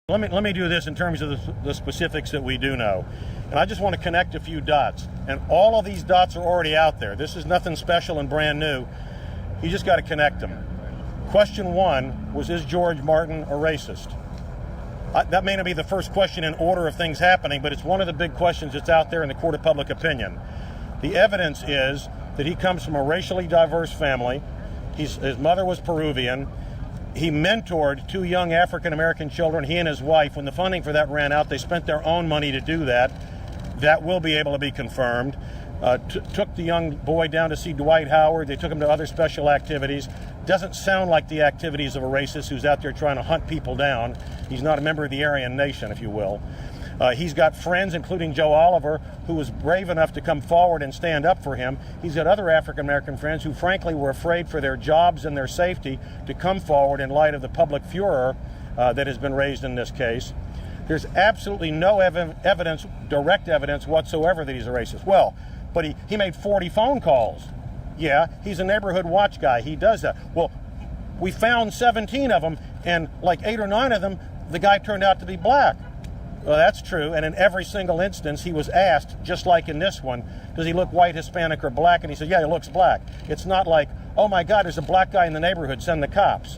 Let me do this in terms of the specifics that we do know. And I just want to connect a few dots. And all of these dots are already out there. This is nothing special and brand new. You just got to connect them. Question one was, is George Martin a racist? That may not be the first question in order of things happening, but it's one of the big questions that's out there in the court of public opinion. The evidence is that he comes from a racially diverse family. His mother was Peruvian. He mentored two young African-American children, he and his wife. When the funding for that ran out, they spent their own money to do that. That will be able to be confirmed. Took the young boy down to see Dwight Howard. They took him to other special activities. Doesn't sound like the activities of a racist who's out there trying to hunt people down. He's not a member of the Aryan Nation, if you will. He's got friends, including Joe Oliver, who was brave enough to come forward and stand up for him. He's got other African-American friends who, frankly, were afraid for their jobs and their safety to come forward in light of the public furor that has been raised in this case. There's absolutely no evidence, direct evidence whatsoever that he's a racist. Well, but he made 40 phone calls. Yeah, he's a neighborhood watch guy. He does that. Well, we found 17 of them, and like 8 or 9 of them, the guy turned out to be black. Well, that's true, and in every single instance, he was asked, just like in this one, does he look white, Hispanic, or black? And he said, yeah, he looks black. It's not like, oh my God, there's a black guy in the neighborhood, send the cops.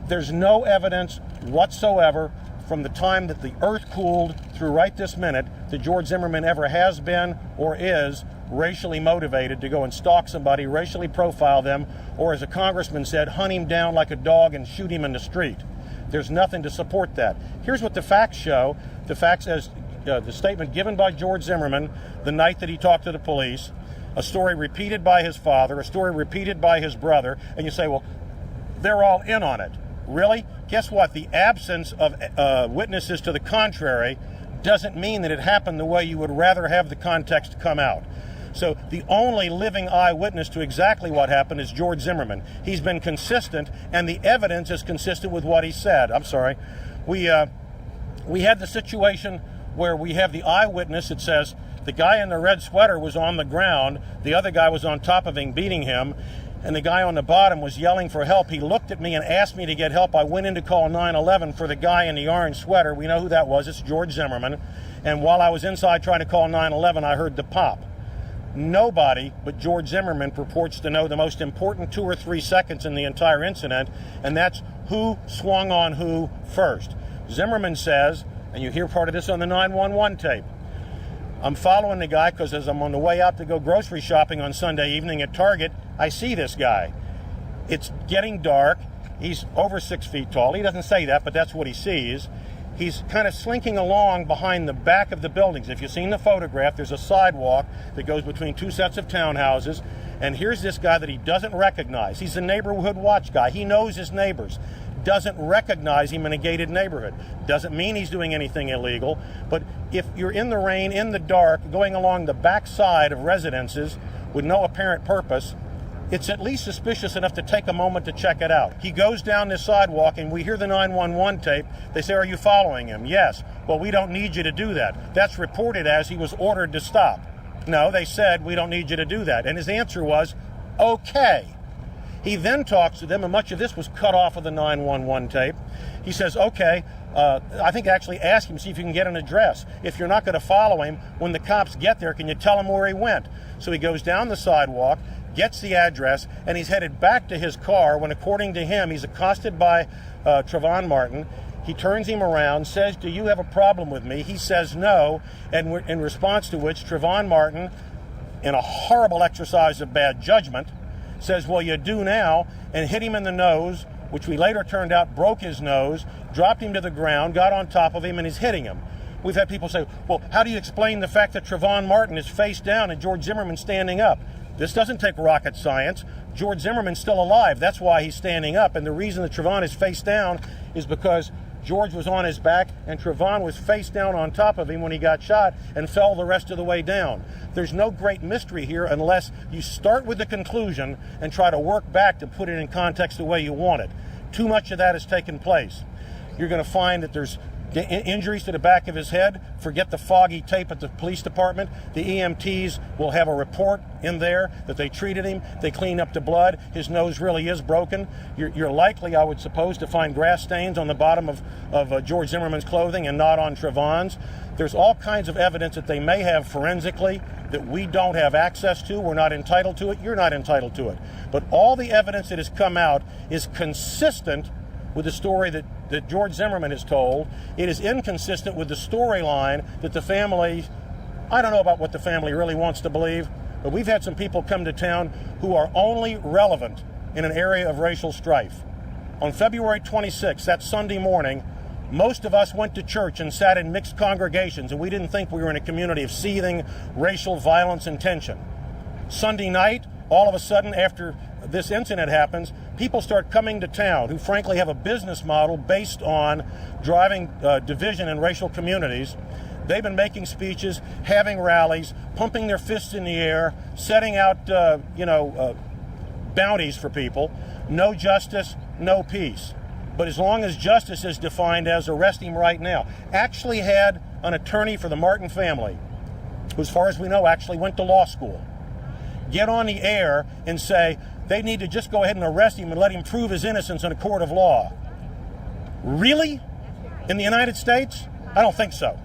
There's no evidence whatsoever from the time that the earth cooled through right this minute that George Zimmerman ever has been or is racially motivated to go and stalk somebody, racially profile them, or as a congressman said, hunt him down like a dog and shoot him in the street. There's nothing to support that. Here's what the facts show. The facts as the statement given by George Zimmerman the night that he talked to the police, a story repeated by his father, a story repeated by his brother, and you say, well, they're all in on it. Really? Guess what? The absence of witnesses to the contrary doesn't mean that it happened the way you would rather have the context come out. So the only living eyewitness to exactly what happened is George Zimmerman. He's been consistent, and the evidence is consistent with what he said. I'm sorry. We had the situation where we have the eyewitness that says the guy in the red sweater was on the ground, the other guy was on top of him beating him, and the guy on the bottom was yelling for help. He looked at me and asked me to get help. I went in to call 911 for the guy in the orange sweater. We know who that was. It's George Zimmerman. And while I was inside trying to call 911, I heard the pop. Nobody but George Zimmerman purports to know the most important 2 or 3 seconds in the entire incident, and that's who swung on who first. Zimmerman says, and you hear part of this on the 911 tape, I'm following the guy because as I'm on the way out to go grocery shopping on Sunday evening at Target, I see this guy. It's getting dark. He's over 6 feet tall. He doesn't say that, but that's what he sees. He's kind of slinking along behind the back of the buildings. If you've seen the photograph, there's a sidewalk that goes between 2 sets of townhouses. And here's this guy that he doesn't recognize. He's a neighborhood watch guy. He knows his neighbors. Doesn't recognize him in a gated neighborhood. Doesn't mean he's doing anything illegal. But if you're in the rain, in the dark, going along the back side of residences with no apparent purpose, it's at least suspicious enough to take a moment to check it out. He goes down this sidewalk and we hear the 911 tape. They say, are you following him? Yes. Well, we don't need you to do that. That's reported as he was ordered to stop. No, they said, we don't need you to do that. And his answer was, okay. He then talks to them, and much of this was cut off of the 911 tape. He says, okay, I think actually ask him, see if you can get an address. If you're not going to follow him, when the cops get there, can you tell him where he went? So he goes down the sidewalk, gets the address, and he's headed back to his car when, according to him, he's accosted by Trayvon Martin. He turns him around, says, do you have a problem with me? He says no, and in response to which Trayvon Martin, in a horrible exercise of bad judgment, says, well, you do now, and hit him in the nose, which we later turned out broke his nose, dropped him to the ground, got on top of him, and is hitting him. We've had people say, well, how do you explain the fact that Trayvon Martin is face down and George Zimmerman standing up? This doesn't take rocket science. George Zimmerman's still alive. That's why he's standing up. And the reason that Trayvon is face down is because George was on his back and Trayvon was face down on top of him when he got shot and fell the rest of the way down. There's no great mystery here unless you start with the conclusion and try to work back to put it in context the way you want it. Too much of that has taken place. You're going to find that there's injuries to the back of his head, forget the foggy tape at the police department. The EMTs will have a report in there that they treated him, they cleaned up the blood, his nose really is broken. You're likely, I would suppose, to find grass stains on the bottom of George Zimmerman's clothing and not on Trevon's. There's all kinds of evidence that they may have forensically that we don't have access to. We're not entitled to it. You're not entitled to it. But all the evidence that has come out is consistent with the story that George Zimmerman has told. It is inconsistent with the storyline that the family, I don't know about what the family really wants to believe, but we've had some people come to town who are only relevant in an area of racial strife. On February 26th, that Sunday morning, most of us went to church and sat in mixed congregations, and we didn't think we were in a community of seething racial violence and tension. Sunday night, all of a sudden, after this incident happens, people start coming to town who frankly have a business model based on driving division in racial communities. They've been making speeches, having rallies, pumping their fists in the air, setting out bounties for people. No justice, no peace. But as long as justice is defined as arrest him right now, actually had an attorney for the Martin family, who as far as we know actually went to law school, get on the air and say they need to just go ahead and arrest him and let him prove his innocence in a court of law. Really? In the United States? I don't think so.